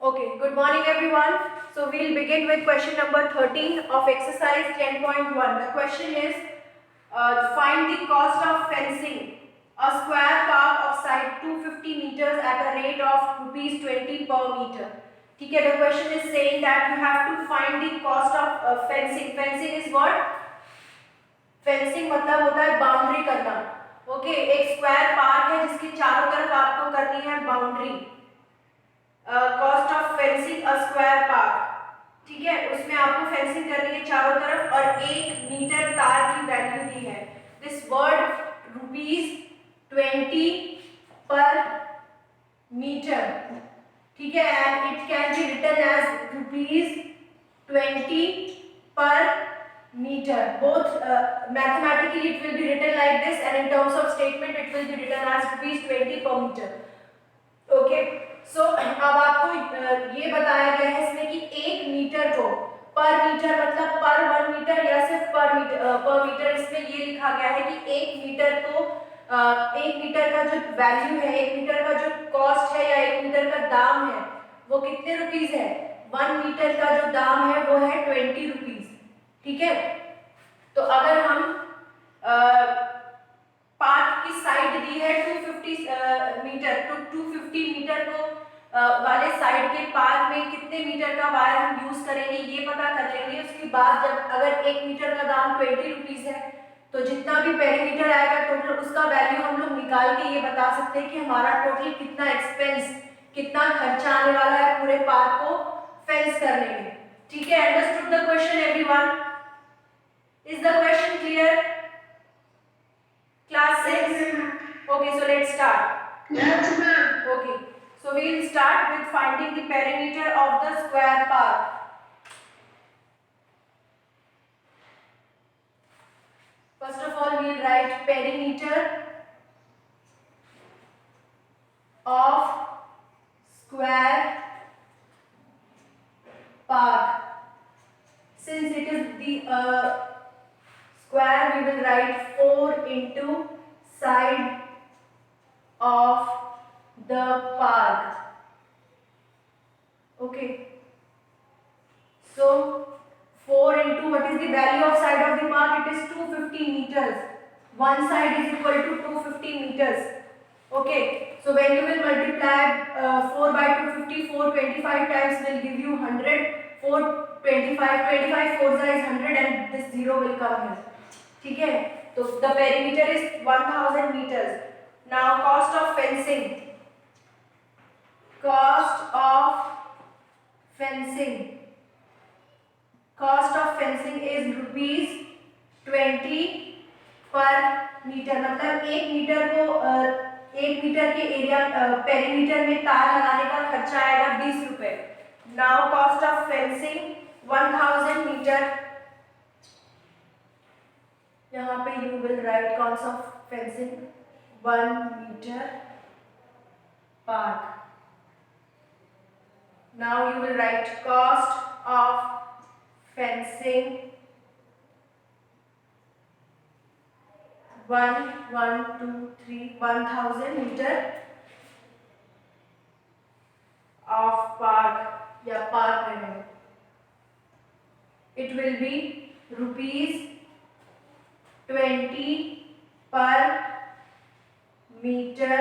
Okay, good morning everyone. So we'll begin with question number 13 of exercise 10.1. The question is find the cost of fencing a square park of side 250 meters at a rate of rupees 20 per meter. ठीक है, the question is saying that you have to find the cost of fencing. Fencing is what? Fencing मतलब होता है boundary करना. Okay, एक square park है जिसके चारों तरफ आपको करनी है boundary. Cost of fencing a square park, ठीक है, उसमें आपको फेंसिंग करनी है चारों तरफ और 1 मीटर तार की वैल्यू दी है. दिस वर्ड ₹20 पर मीटर, ठीक है, and it can be written as ₹20 per meter. Both mathematically it will be written like this, and in terms of statement it will be written as ₹20 per meter. Okay, सो अब आपको ये बताया गया है इसमें कि 1 मीटर को पर मीटर मतलब पर 1 मीटर या सिर्फ पर मीटर इसमें ये लिखा गया है कि 1 मीटर को 1 मीटर का जो वैल्यू है, 1 मीटर का जो कॉस्ट है या 1 मीटर का दाम है वो कितने रुपीस है. 1 मीटर का जो दाम है वो है ₹20. ठीक है, तो अगर हम पार्क की साइड दी है 250 मीटर, तो 250 मीटर को वाले साइड के पार्क में कितने मीटर का वायर हम यूज करेंगे ये पता कर लेंगे. उसके बाद जब अगर 1 मीटर का दाम ₹20 है तो जितना भी पेरीमीटर आएगा टोटल उसका वैल्यू हम लोग निकाल के ये बता सकते हैं कि हमारा टोटल कितना एक्सपेंस, कितना खर्चा आने वाला है पूरे पार्क को फेंस करने में. ठीक है, understood the question everyone? Is the question clear? Class 6. Okay, so let's start. Yes, ma'am. Okay, so we will start with finding the perimeter of the square park. First of all, we will write perimeter of square park. Since it is the square, we will write 4 into side of the park. Okay, so 4 into what is the value of side of the park? It is 250 meters. One side is equal to 250 meters. Okay, so when you will multiply 4 by 250, 425 times will give you 100. 25 4 is 100 and this 0 will come here. ठीक है, तो the perimeter is 1000 meters. Now cost of fencing. Cost of fencing. Cost of fencing is ₹20 per metre. मतलब 1 metre को 1 metre के area perimeter में तार लगाने का खर्चा आएगा ₹20. Now cost of fencing 1000 meter. यहाँ पे you will write cost of fencing 1 meter park. Now you will write cost of fencing 1000 meter of park या park में. It will be ₹20 per meter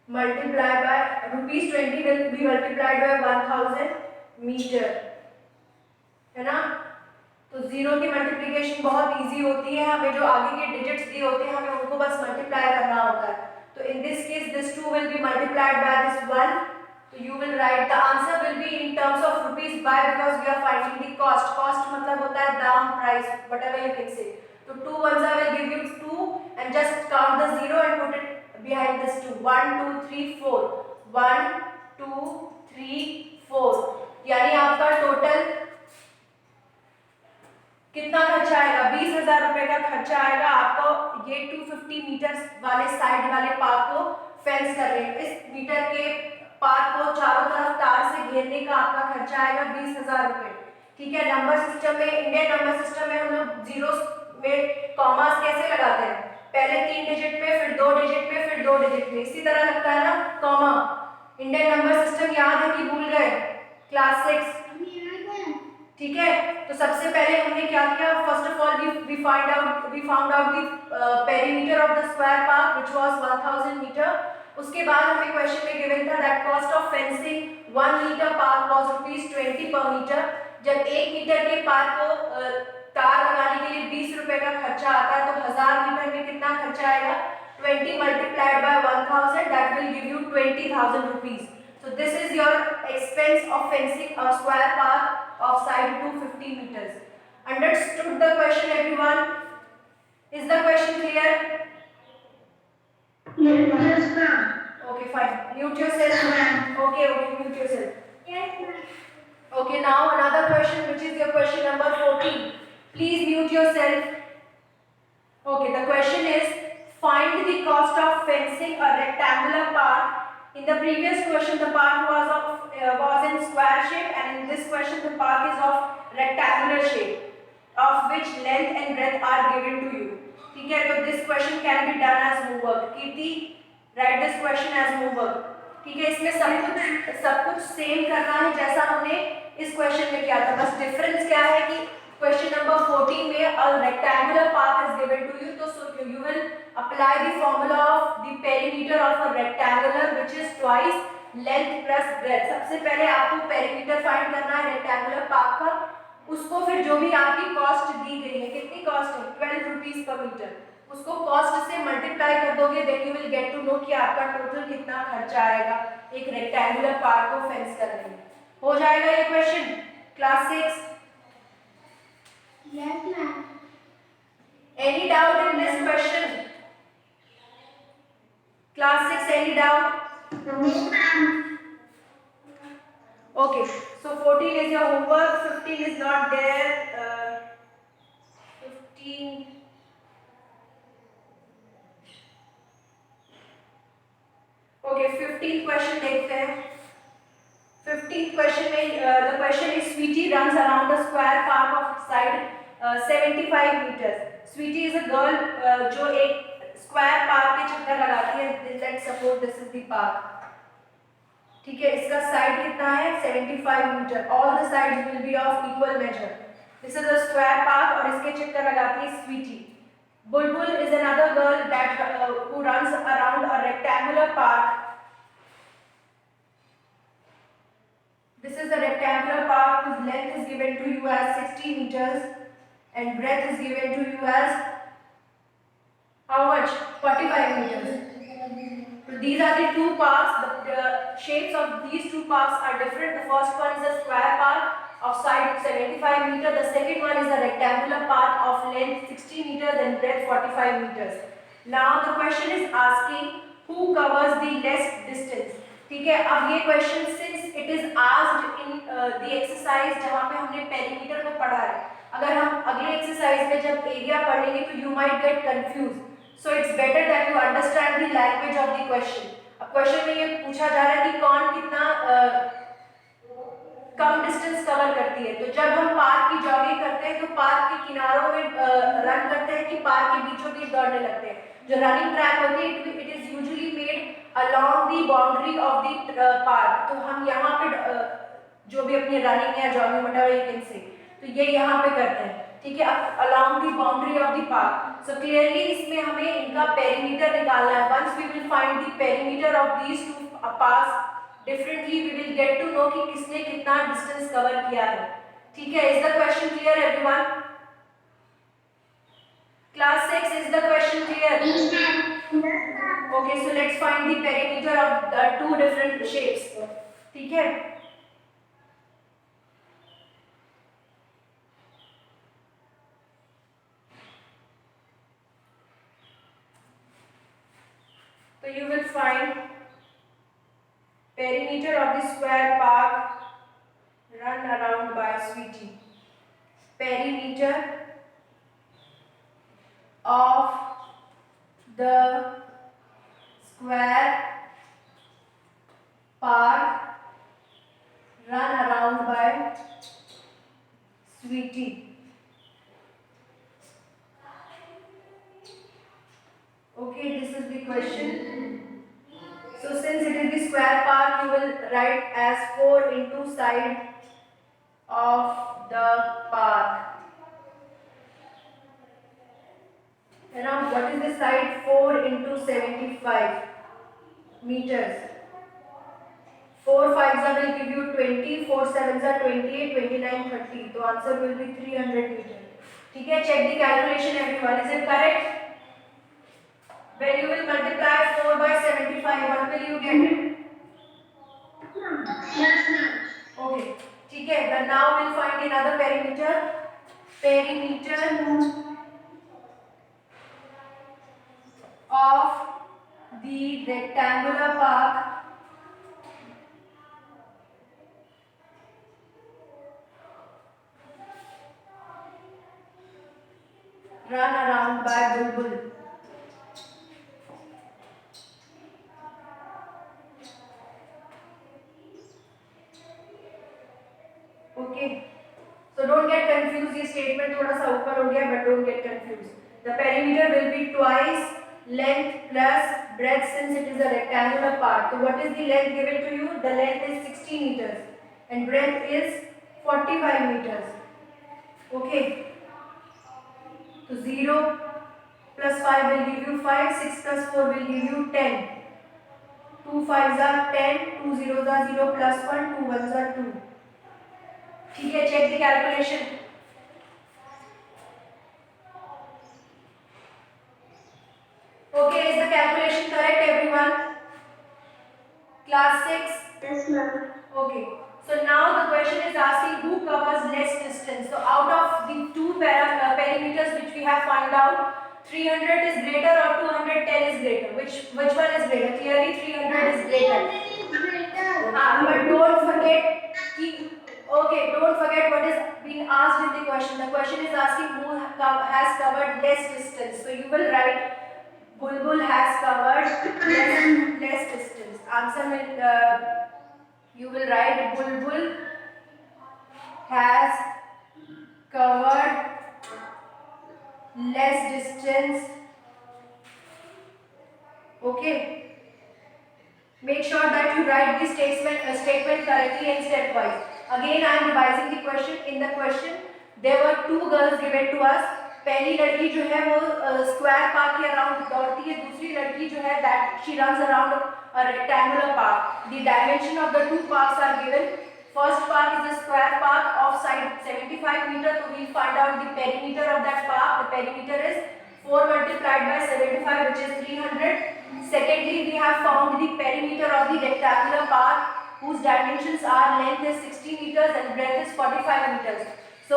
multiplied by ₹20 will be multiplied by 1000 meter, है ना. तो zero की multiplication बहुत easy होती है, हमें जो आगे के डिजिट्स दिए होते हैं हमें उनको बस मल्टीप्लाई करना होता है. तो in this case this 2 will be multiplied by this 1. So you will write the answer will be in terms of rupees by, because we are finding the cost. Cost मतलब होता है दाम, price, whatever you can say. So 2 ones will give you 2 and just count the 0 and put it behind this 2. 1 2 3 4 1 2 3 4, यानी आपका total कितना खर्चा आएगा? 20,000 रुपए का खर्चा आएगा आपको ये 250 मीटर वाले साइड वाले पार्क को फेंस करने. इस मीटर के पार्क को चारों तरफ तार से घेरने का आपका खर्चा आएगा 20,000 रुपए. ठीक है, नंबर सिस्टम में, इंडियन नंबर सिस्टम में हम लोग जीरो में कॉमास कैसे लगाते हैं? पहले 3 डिजिट में, फिर 2 डिजिट में, 2 डिजिट में, इसी तरह लगता है ना कॉमा। इंडियन नंबर सिस्टम याद है कि भूल गए क्लास 6? ठीक है, तो सबसे पहले हमने क्या किया, first of all we found out the perimeter of the square park which was 1000 metre. उसके बाद हमें क्वेश्चन में गिवन था that cost of fencing 1 metre park was ₹20 per metre. जब 1 मीटर के पार्क को तार लगाने के लिए 20 रुपए का खर्चा आता है, तो 1000 मीटर में कितना खर्चा आएगा? 20 multiplied by 1000, that will give you 20,000 rupees. So this is your expense of fencing a square park of side to 50 meters. Understood the question, everyone? Is the question clear? Yes, ma'am. Okay, fine. Mute yourself. Yes, ma'am. Okay, mute yourself. Yes, ma'am. Okay, now another question, which is your question number 14. Please mute yourself. Okay, the question is, find the cost of fencing a rectangular park. In the previous question, the park was in square shape, and in this question, the park is of rectangular shape, of which length and breadth are given to you. ठीक है, तो this question can be done as homework. Kirti, write this question as homework. ठीक है, इसमें सब कुछ same करना है जैसा हमने इस क्वेश्चन में किया था, बस डिफरेंस क्या है कि क्वेश्चन नंबर 14 में a rectangular path is given to you, so you will apply the formula of the perimeter of a rectangular which is twice length plus breadth. सबसे पहले आपको perimeter find करना है rectangular path का, उसको फिर जो भी आपकी कॉस्ट दी गई है, कितनी कॉस्ट है? 12 रुपीज पर मीटर, उसको कॉस्ट से मल्टीप्लाई कर दोगे, then you will get to know कि आपका टोटल कितना खर्चा आएगा एक रेक्टेंगुलर पार्क को फेंस करने में। हो जाएगा ये question class 6? Yes, ma'am. Any doubt in this question? Class 6, any doubt? Yes, ma'am. Okay, so 14 is your homework, 15 is not there. 15. Okay, 15th question देखते हैं। 15th question में the question is Sweetie runs around a square park of side 75 meters. Sweetie is a girl जो एक square park के चक्कर लगाती है। Let's suppose this is the park. ठीक है, इसका साइड कितना है? 75 metre. All the sides will be of equal measure. This is a square park और इसके चक्कर लगाती है Sweetie. Bulbul is another girl that who runs around a rectangular park. This is a rectangular park whose length is given to you as 60 meters and breadth is given to you as how much? 45 meters. So these are the two parks. The shapes of these two parks are different. The first one is a square park of side 75 meters. The second one is a rectangular park of length 60 meters and breadth 45 meters. Now the question is asking who covers the less distance. ठीक है, अब ये question since it is asked in the exercise जहाँ पे हमने perimeter को पढ़ा है, अगर हम अगले एक्सरसाइज में जब एरिया पढ़ेंगे तो you might get confuse, so it's better that you understand the language of the question. अब क्वेश्चन में ये पूछा जा रहा है कि कौन कितना कम डिस्टेंस कवर करती है, तो जब हम पार्क की जॉगिंग करते हैं तो पार्क के किनारों में रन करते हैं कि पार्क के बीचों बीच दौड़ने लगते हैं। जो रनिंग ट्रैक होती है it is usually made along the boundary of the park, तो हम यहाँ पे जो भी अपनी रनिंग या jogging whatever you can say, तो ये यहाँ पे करते हैं। ठीक है, along the boundary of the park. So clearly इसमें हमें इनका पेरीमीटर निकालना है। Once we will find the perimeter of these two parks differently, we will get to know कि किसने कितना distance cover किया है। ठीक है, is the question clear everyone? Class 6, is the question clear? Yes, ma'am. Okay, so let's find the perimeter of the two different shapes. ठीक है, so you will find perimeter of the square park run around by Sweetie. Perimeter of the square park run around by Sweetie. Okay, this is the question. square park you will write as 4 into side of the park. And now what is the side? 4 into 75 meters. 4 5s will give you 20, 4 7s are 28, 29, 30. So answer will be 300 meters. ठीक है, check the calculation everyone. Is it correct? When you will multiply 4 by 75, what will you get? Yes, ma'am. Okay, ठीक है. Then now we'll find another perimeter. Perimeter of the rectangular park run around by Bulbul. Okay, so don't get confused. ये statement थोड़ा सा ऊपर हो गया, but don't get confused. The perimeter will be twice length plus breadth since it is a rectangular part. So what is the length given to you? The length is 60 meters and breadth is 45 meters. Okay. So 0 plus 5 will give you 5, 6 plus 4 will give you 10. 2 5s are 10, 2 zeros are 0 plus 1, 2 1s are 2. ठीक है, check the calculation. Okay, is the calculation correct everyone? Class 6? Yes, ma'am. Okay. So now the question is asking who covers less distance. So out of the two perimeters which we have found out, 300 is greater or 210 is greater. Which one is greater? Clearly 300 is greater. But don't forget don't forget what is being asked in the question. The question is asking who has covered less distance. So you will write Bulbul has covered less distance. Answer will you will write Bulbul has covered less distance. Okay. Make sure that you write the statement correctly and stepwise. Again, I am revising the question. In the question, there were two girls given to us. पहली लड़की जो है वो square park के around दौड़ती है, दूसरी लड़की जो है that she runs around a rectangular park. The dimension of the two parks are given. First park is a square park of side 75 meter. So we find out the perimeter of that park. The perimeter is 4 multiplied by 75, which is 300. Secondly, we have found the perimeter of the rectangular park whose dimensions are length is 60 meters and breadth is 45 meters. So,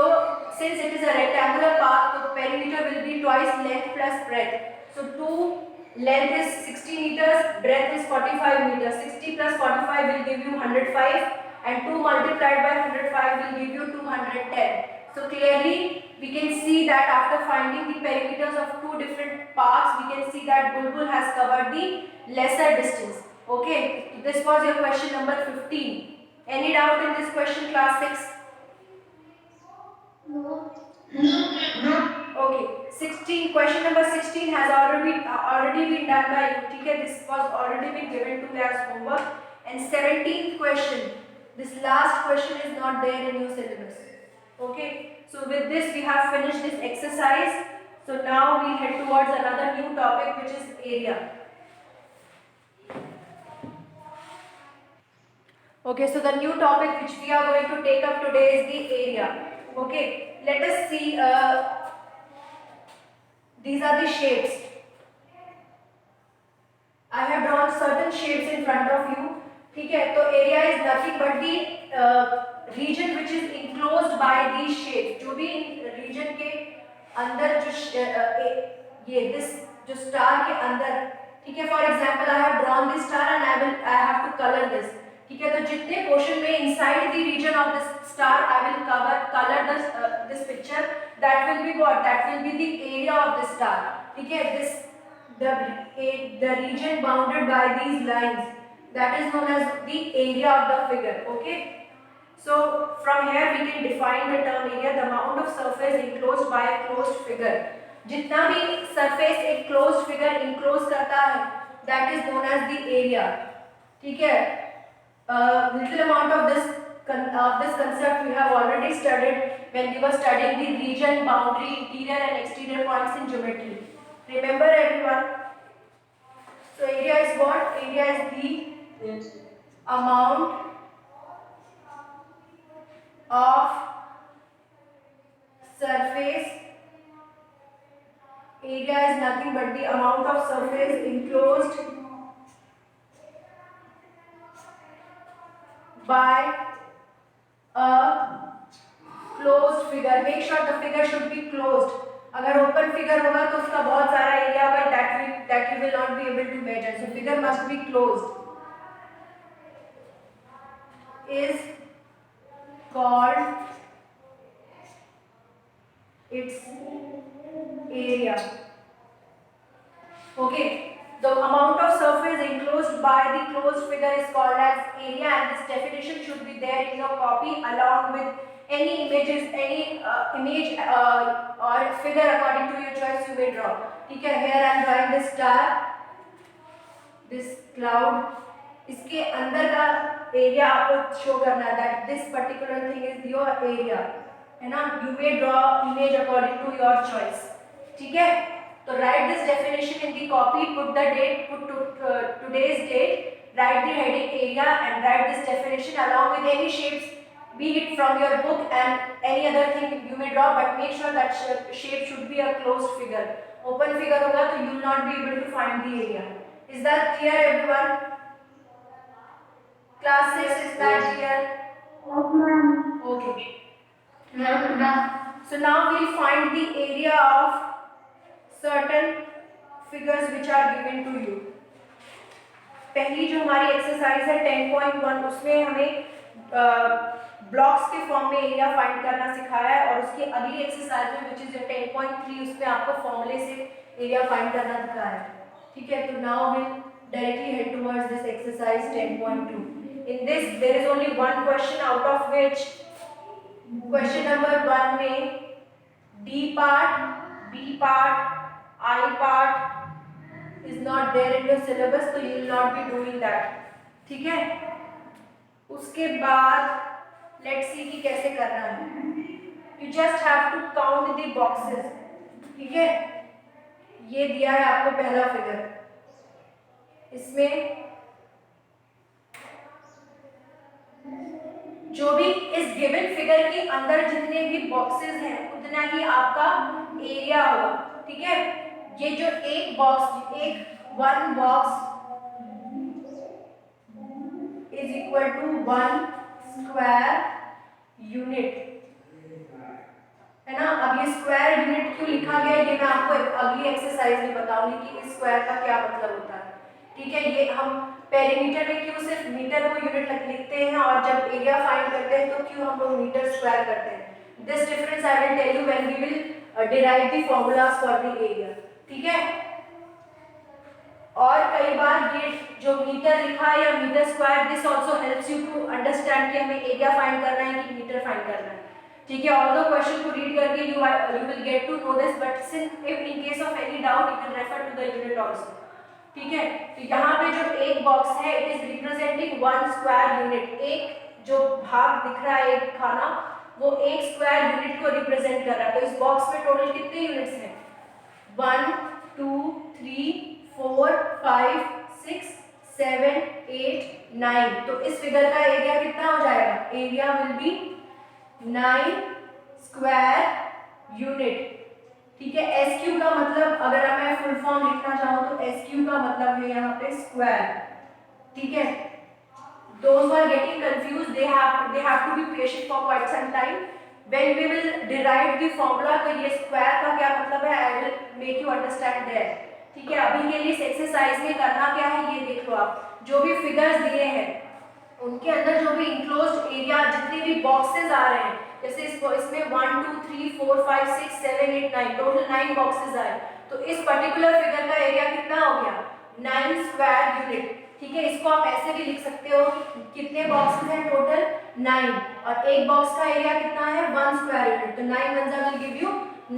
since it is a rectangular park, the perimeter will be twice length plus breadth. So, 2 length is 60 meters, breadth is 45 meters. 60 plus 45 will give you 105 and 2 multiplied by 105 will give you 210. So, clearly we can see that after finding the perimeters of two different parks, we can see that Bulbul has covered the lesser distance. Okay, this was your question number 15. Any doubt in this question, class 6? No. Okay, 16. Question number 16 has already been done by you. Okay, this was already been given to me as homework. And 17th question. This last question is not there in your syllabus. Okay, so with this we have finished this exercise. So now we head towards another new topic, which is area. Okay, so the new topic which we are going to take up today is the area. Okay, let us see. These are the shapes. I have drawn certain shapes in front of you. ठीक है, तो area is nothing but the region which is enclosed by these shapes. जो भी region के अंदर जो ये this जो star के अंदर, ठीक है. For example, I have drawn this star and I have to color this. ठीक है, तो जितने portion में inside the region of this star I will color this picture. That will be what? That will be the area of this star. ठीक है, the region bounded by these lines, that is known as the area of the figure. Okay, so from here we can define the term area, the amount of surface enclosed by a closed figure. जितना भी surface एक closed figure enclose करता है, that is known as the area. ठीक है, little amount of this concept we have already studied when we were studying the region, boundary, interior and exterior points in geometry. Remember everyone? So area is what? Area is the amount of surface. Area is nothing but the amount of surface enclosed by a closed figure. Make sure the figure should be closed. अगर open figure होगा तो उसका बहुत सारा area होगा that you will not be able to measure. So figure must be closed. Is called its area. Okay. The amount of surface enclosed by the closed figure is called as area, and this definition should be there in your copy along with any images, any image or figure according to your choice you may draw. ठीक है, here I am drawing this star, this cloud. इसके अंदर का area आपको show करना है that this particular thing is your area, है ना? You may draw image according to your choice. ठीक है? तो write this definition in the copy, put the date, put today's date, write the heading area and write this definition along with any shapes, be it from your book and any other thing you may draw, but make sure that shape should be a closed figure. Open figure होगा तो you will not be able to find the area. Is that clear everyone? Class 6, is that clear? Okay. So now we'll find the area of certain figures which are given to you. पहली जो हमारी exercise है 10.1, उसमें हमें blocks के form में area find करना सिखाया है, और उसकी अगली एक्सरसाइज में विच इज 10.3, उसमें आपको फॉर्मूले से एरिया फाइंड करना सिखाया है. ठीक है, तो now will directly head towards this exercise 10.2. In this there is only one question, out of which question number 1 में D part, B part, I part is not there in your syllabus, so you will not be doing that. ठीक है, उसके बाद let's see कि कैसे करना है. You just have to count the boxes. ठीक है, ये दिया है आपको पहला फिगर. इसमें जो भी इस गिवन फिगर के अंदर जितने भी बॉक्सेस हैं उतना ही आपका एरिया होगा. ठीक है, ये जो एक box, one box is equal to 1 square unit, है ना? अब ये स्क्वायर यूनिट क्यों लिखा गया है ये मैं आपको अगली एक्सरसाइज में बताऊंगी कि इस स्क्वायर का क्या मतलब होता है. ठीक है, ये हम पेरीमीटर में क्यों सिर्फ मीटर को यूनिट लिखते हैं और जब एरिया फाइंड करते हैं तो क्यों हम लोग मीटर स्क्वायर करते हैं. This difference I will tell you when we will derive the formulas for the area. ठीक है, और कई बार ये जो मीटर लिखा है या metre square, this also helps you to understand कि हमें एरिया फाइंड करना है कि मीटर फाइंड करना है. ठीक है, ऑल द क्वेश्चन को रीड करके you will get to know this, but since if in case of any doubt you can refer to the unit also. ठीक है, तो यहाँ पे जो एक बॉक्स है it is representing 1 square unit. एक जो भाग दिख रहा है एक खाना, वो एक स्क्वायर यूनिट को रिप्रेजेंट कर रहा है. तो इस बॉक्स में टोटल कितने यूनिट्स हैं? 1 2 3 4 5 6 7 8 9. तो इस फिगर का एरिया कितना हो जाएगा? Area will be 9 square unit. ठीक है, एस क्यू का मतलब अगर मैं फुल फॉर्म लिखना चाहूँ तो एस क्यू का मतलब है यहाँ पे स्क्वायर. ठीक है, those who are getting confused they have to be patient for quite some time. When we will derive the formula, तो ये स्क्वायर का क्या मतलब है I will make you understand there. ठीक है, अभी के लिए इस एक्सरसाइज में करना क्या है ये देख लो. आप जो भी फिगर्स दिए हैं उनके अंदर जो भी इंक्लोज्ड एरिया, जितने भी बॉक्सेस आ रहे हैं, जैसे इसमें 1 2 3 4 5 6 7 8 9 टोटल 9 बॉक्सेस आए, तो इस पर्टिकुलर फिगर का एरिया कितना हो गया? 9 स्क्वायर यूनिट. ठीक है, इसको आप ऐसे भी लिख सकते हो कि कितने बॉक्सेस हैं टोटल? 9, और एक बॉक्स का एरिया कितना है? 1 स्क्वायर यूनिट. तो 9 1 विल गिव यू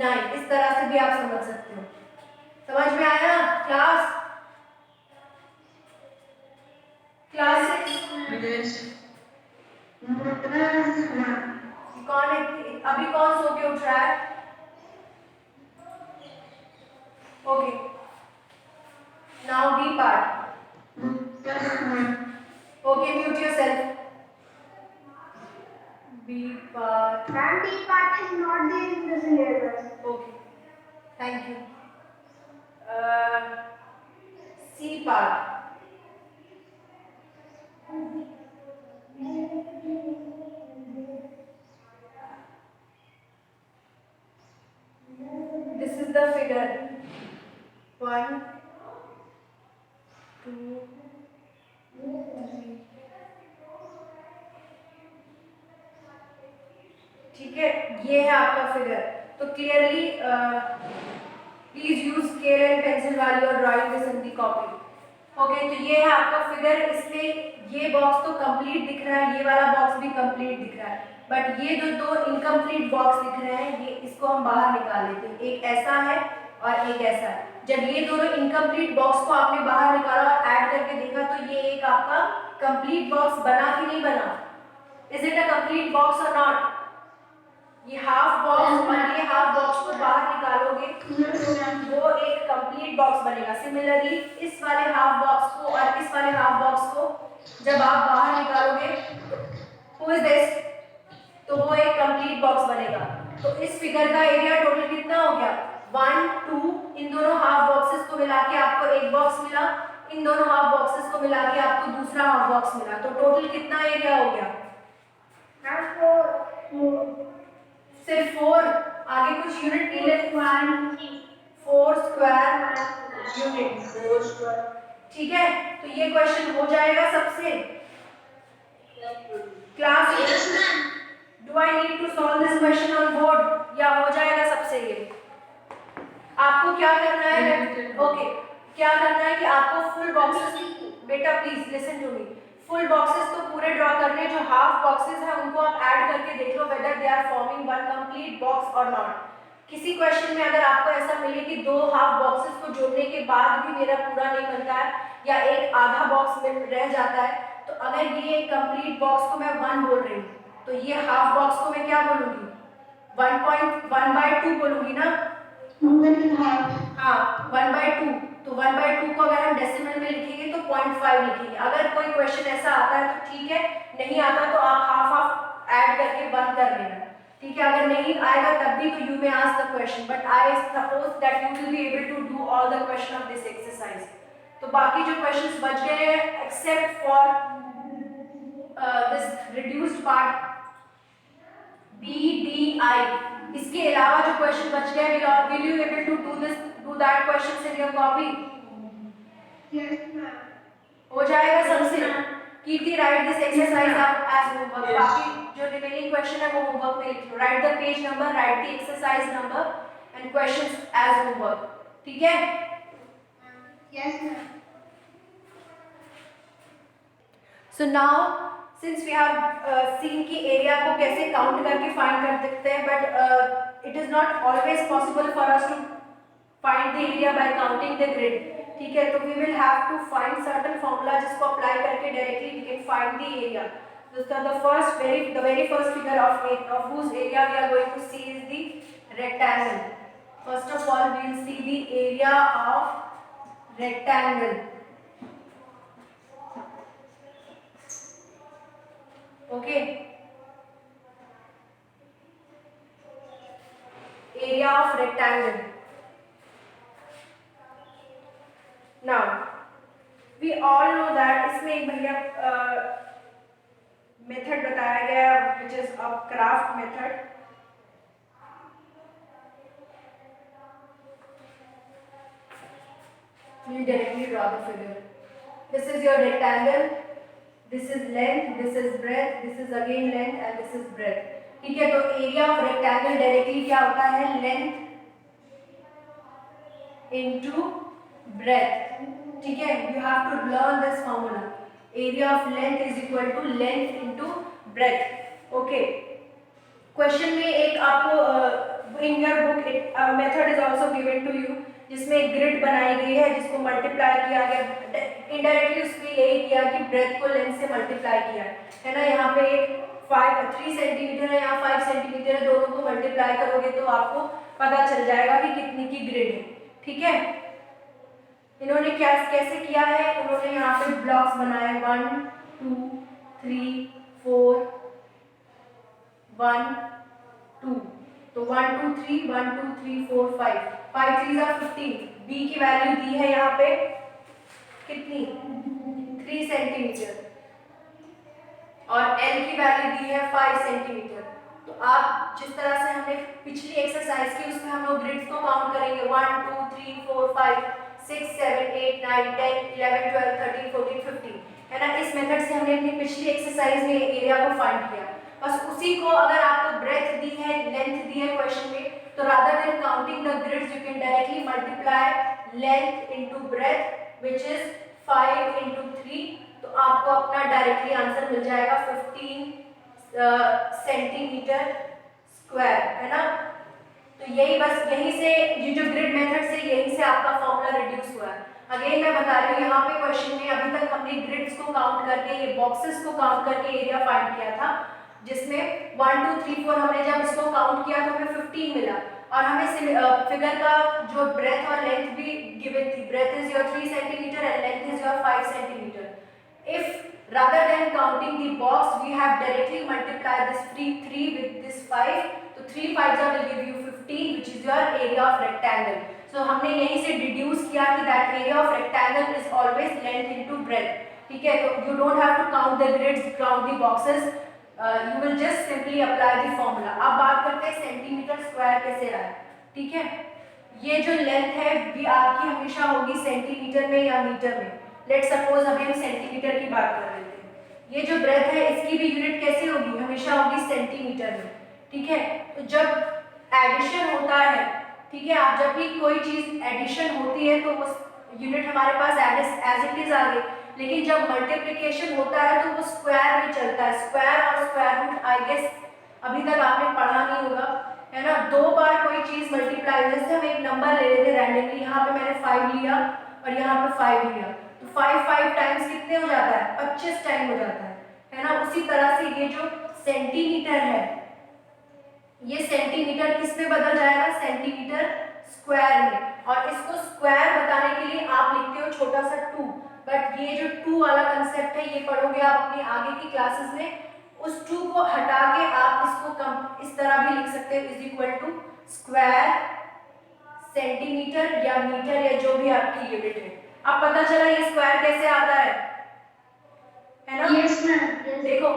9. इस तरह से भी आप समझ सकते हो. समझ में आया क्लास? कौन है अभी कौन सो के उठ रहा है? Okay, now B part. Okay, mute yourself. B part. Ma'am, B part is not there in the syllabus. Okay, thank you. C part. This is the figure. 1, 2, 3. ठीक है, ये है आपका फिगर. तो clearly please use scale and pencil वाली और drawing this in the copy. Okay, तो ये है आपका फिगर. इसमें ये बॉक्स तो कंप्लीट दिख रहा है, ये वाला बॉक्स भी कंप्लीट दिख रहा है, बट ये जो दो इनकम्प्लीट बॉक्स दिख रहे हैं, ये इसको हम बाहर निकाल लेते हैं. एक ऐसा है और एक ऐसा है. जब ये दोनों इनकम्प्लीट बॉक्स को आपने बाहर निकाला और ऐड करके देखा, तो ये एक आपका कंप्लीट बॉक्स बना कि नहीं बना? Is it a complete box और नॉट? ये हाफ बॉक्स और ये हाफ बॉक्स को बाहर निकालोगे, वो एक कंप्लीट बॉक्स बनेगा. सिमिलरली इस वाले हाफ बॉक्स को और इस वाले हाफ बॉक्स को जब आप बाहर निकालोगे, हु इज दिस? तो वो एक कंप्लीट बॉक्स बनेगा. तो इस फिगर का एरिया टोटल कितना हो गया? 1, 2. इन दोनों हाफ बॉक्सेस को मिला के आपको एक बॉक्स मिला, इन दोनों हाफ बॉक्सेस को मिला के आपको दूसरा हाफ बॉक्स मिला. तो टोटल कितना एरिया हो गया? सिर्फ 4. आगे कुछ यूनिट नहीं लेते. 4 स्क्वायर यूनिट. ठीक है, तो ये क्वेश्चन हो जाएगा सबसे. Class, do I need to solve this question on board या हो जाएगा सबसे? ये आपको क्या करना है? ओके, क्या करना है कि आपको फुल बॉक्सेस, बेटा please listen to me, full boxes तो पूरे ड्रॉ करने, जो हाफ बॉक्सेस हैं उनको आप ऐड करके देख लो whether they are forming one complete box और नॉट. किसी क्वेश्चन में अगर आपको ऐसा मिले कि दो हाफ बॉक्सेस को जोड़ने के बाद भी मेरा पूरा नहीं बनता है या एक आधा बॉक्स में रह जाता है, तो अगर ये कंप्लीट बॉक्स को मैं 1 बोल रही हूँ, तो ये हाफ बॉक्स को मैं क्या बोलूँगी? 1.1/2 बोलूँगी ना? हाँ, 1/2. तो 1/2 को अगर हम डेसिमल में लिखेंगे तो 0.5 लिखेंगे. अगर कोई क्वेश्चन ऐसा आता है तो ठीक है, नहीं आता तो आप हाफ हाफ ऐड करके बंद कर लेना. ठीक है, अगर नहीं आएगा तब भी तो you may ask the question, but I suppose that you will be able to do all the question of this exercise. तो बाकी जो क्वेश्चंस बच गए हैं except for this reduced part BDI, इसके अलावा जो क्वेश्चन बच गए, will you able to do that questions in your copy? Yes, ma'am. हो जाएगा सबसे. कीर्ति राइट दिस एक्सरसाइज आप एज होमवर्क. बाकी जो रिमेनिंग क्वेश्चन है वो होमवर्क में लिख लो. Write the page number, write the exercise number and questions as homework. ठीक है? Yes, ma'am. So now since we have seen कि एरिया को कैसे काउंट करके फाइंड कर सकते हैं, but it is not always possible for us to find the area by counting the grid. ठीक है, तो we will have to find certain formula जिसको अप्लाई करके directly we can find the area. So the very first figure of whose area we are going to see is the rectangle. First of all, we will see the area of rectangle. Okay, area of rectangle. Now we all know that इसमें एक भैया method बताया गया which is a craft method. We'll directly draw the figure. This is your rectangle. This is length, this is breadth, this is again length and this is breadth. ठीक है, तो area of rectangle directly क्या होता है? Length into breadth. ठीक है, you have to learn this formula. Area of length is equal to length into breadth. Okay, question में एक आपको in your book method is also given to you, जिसमें एक ग्रिड बनाई गई है जिसको मल्टीप्लाई किया गया. इनडायरेक्टली उसमें यही किया कि ब्रेथ को लेंथ से मल्टीप्लाई किया है ना। यहाँ पे 3 सेंटीमीटर है, यहाँ 5 सेंटीमीटर है, दोनों को मल्टीप्लाई करोगे तो आपको पता चल जाएगा कि कितनी की ग्रिड है। ठीक है, इन्होंने क्या कैसे किया है, उन्होंने यहाँ पे ब्लॉक्स बनाए 1 2 3 4 1 2, तो 1 2 3 1 2 3 4 5 5 3 15। बी की वैल्यू दी है यहाँ पे कितनी 3 सेंटीमीटर और एल की वैल्यू दी है 5 सेंटीमीटर। तो आप जिस तरह से हमने पिछली एक्सरसाइज की उसमें हम लोग ग्रिड्स को काउंट करेंगे 1 2 3 4 5 6 7 8 9 10 11 12 13 14 15 है ना। इस मेथड से हमने अपनी पिछली एक्सरसाइज में एरिया को फाइंड किया। बस उसी को अगर आपको ब्रेथ दी है, लेंथ दी है क्वेश्चन में, तो rather than counting the grids you can directly multiply length into breath which is 5 into 3, तो आपको अपना डायरेक्टली आंसर मिल जाएगा 15 सेंटीमीटर स्क्वायर है ना। तो यही बस यहीं से ये जो ग्रिड मेथड से यहीं से आपका फॉर्मूला रिड्यूस हुआ है। अगेन मैं बता रही हूँ यहाँ पे क्वेश्चन में अभी तक हमने ग्रिड्स को काउंट करके, ये बॉक्सेस को काउंट करके एरिया फाइंड किया था, जिसमें 1 2 3 4 हमने जब इसको काउंट किया तो हमें 15 मिला और हमें फिगर का जो ब्रेथ और लेंथ भी गिवन थी। Breadth is your 3 centimetre and length is your 5 centimetre. If rather than counting the box we have directly multiplied this 3 with this 5, तो 3 5s will give you 15 which is your area of rectangle. So हमने यहीं से deduce किया कि that area of rectangle is always length into breadth. ठीक है, तो you don't have to count the grids, count the boxes, you will just simply apply the formula. अब बात करते हैं सेंटीमीटर स्क्वायर कैसे आया। ठीक है, ये जो लेंथ है भी आपकी हमेशा होगी सेंटीमीटर में या मीटर में। लेट सपोज अभी हम सेंटीमीटर की बात कर रहे थे। ये जो ब्रेथ है इसकी भी यूनिट कैसी होगी, हमेशा होगी सेंटीमीटर में। ठीक है, तो जब एडिशन होता है, ठीक है, आप जब भी कोई चीज एडिशन होती है तो उस यूनिट हमारे पास एज इट इज आ गई, लेकिन जब मल्टीप्लिकेशन होता है तो वो स्क्वायर में चलता है। स्क्वायर और स्क्वायर रूट आई गेस अभी तक आपने पढ़ा नहीं होगा है ना। 2 बार कोई चीज मल्टीप्लाई, जैसे हम एक नंबर ले लेते रैंडमली, यहाँ पे मैंने 5 लिया और यहाँ पे 5 लिया, तो 5 टाइम्स कितने हो जाता है, 25 टाइम हो जाता है ना। उसी तरह से ये जो सेंटीमीटर है, ये सेंटीमीटर किस में बदल जाएगा, सेंटीमीटर स्क्वायर में। और इसको स्क्वायर बताने के लिए आप लिखते हो छोटा सा 2, बट ये जो 2 वाला कंसेप्ट है ये पढ़ोगे आप अपनी आगे की क्लासेस में। उस 2 को हटा के आप इसको इस तरह भी लिख सकते हो, is equal to square centimetre या मीटर या जो भी आपकी यूनिट है। अब पता चला ये स्क्वायर कैसे आता है ना। Yes ma'am. देखो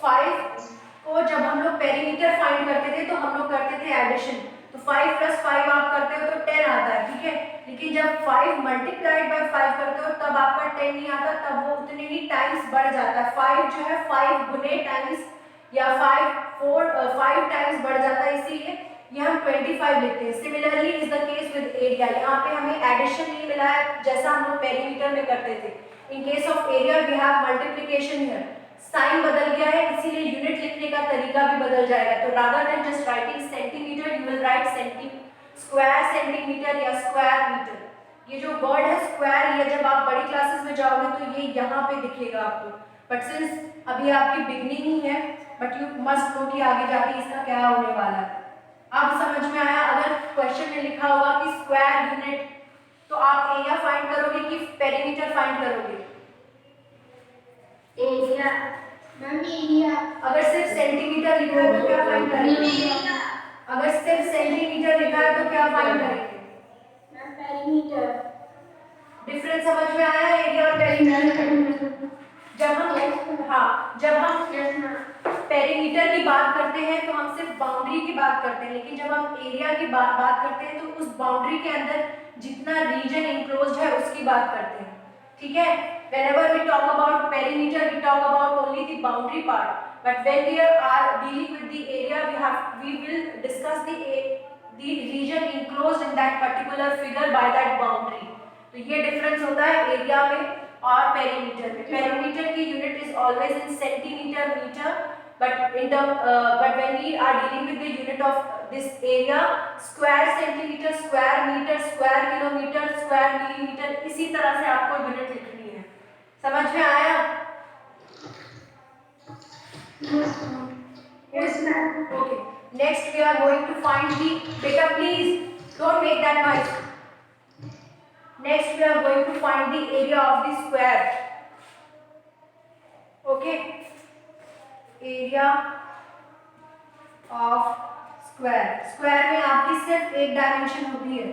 5 को जब हम लोग पेरीमीटर फाइंड करते थे तो हम लोग करते थे एडिशन, तो 5 + 5 आप करते हो तो 10 आता है। ठीक है, लेकिन जब 5 मल्टीप्लाइड बाय 5 करते हो तब आपका 10 नहीं आता, तब वो उतने ही टाइम्स बढ़ जाता है। 5 जो है 5 गुने टाइम्स या 5 टाइम्स बढ़ जाता है, इसीलिए ये हम 25 लिखते हैं। Similarly is the case with area. यहाँ पे हमें एडिशन नहीं मिला है जैसा हम लोग पेरीमीटर में करते थे। In case of area we have multiplication here, sign बदल गया है इसीलिए यूनिट लिखने का तरीका भी बदल जाएगा। तो rather than just writing centimetre you will write square centimetre या स्क्वायर मीटर। ये जो वर्ड है स्क्वायर, ये जब आप बड़ी क्लासेस में जाओगे तो ये यहाँ पे दिखेगा आपको, बट सिंस अभी आपकी बिगनिंग ही है, बट यू मस्ट नो कि आगे जाके इसका क्या होने वाला है। अब समझ में आया। अगर क्वेश्चन में लिखा होगा कि स्क्वायर यूनिट, तो आप एरिया फाइंड करोगे कि पेरीमीटर फाइंड करोगे, एरिया मैम। एरिया अगर सिर्फ सेंटीमीटर लिखा है तो क्या फाइंड करेंगे, अगर सिर्फ सेंटीमीटर लिखा है तो क्या फाइंड करेंगे मैम, पेरीमीटर। डिफरेंस समझ में आया एरिया और पेरीमीटर। जब हम पेरीमीटर की बात करते हैं तो हम सिर्फ बाउंड्री की बात करते हैं, लेकिन जब हम एरिया की बात करते हैं तो उस बाउंड्री के अंदर जितना रीजन इंक्लोज्ड है उसकी बात करते हैं। ठीक है, whenever we talk about perimeter we talk about only the boundary part, but when we are dealing with the area we will discuss the region enclosed in that particular figure by that boundary। तो ये difference होता है area में और perimeter में। Perimeter की unit is always in centimetre metre, but when we are dealing with the unit of this area, square centimeter, square meter, square kilometer, square millimeter, इसी तरह से आपको यूनिट लिखनी है। समझ में आया? Yes, ma'am. Okay. Next we are going to find the, beta please don't make that noise. Next we are going to find the area of the square. Okay. Area of square. Square में आपकी सिर्फ एक dimension होती है,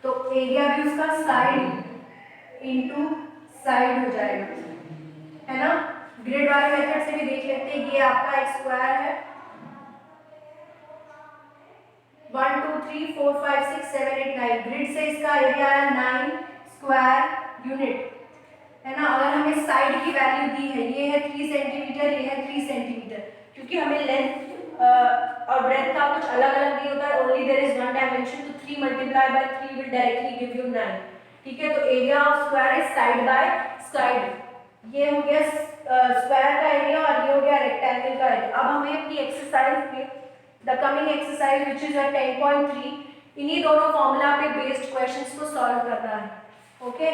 तो area भी उसका side into side हो जाएगा, है ना? ग्रिड वाले मेथड से भी देख लेते हैं। ये आपका एक स्क्वायर है, 1 2 3 4 5 6 7 8 9, ग्रिड से इसका एरिया है 9 स्क्वायर यूनिट, है ना? अगर हमें साइड की वैल्यू दी है, ये है 3 सेंटीमीटर, ये है 3 सेंटीमीटर, क्योंकि हमें लेंथ और ब्रेथ का कुछ अलग अलग नहीं होता है, only there is one dimension, तो 3 multiply by 3 will directly give you 9। ठीक है, तो area of square is side by side. ये हो गया स्क्वायर का एरिया और ये हो गया रेक्टेंगल का एरिया। अब हमें अपनी एक्सरसाइज में the coming exercise which is 10.3, इन्हीं दोनों फॉर्मूला पे बेस्ड क्वेश्चंस को सॉल्व करना है। ओके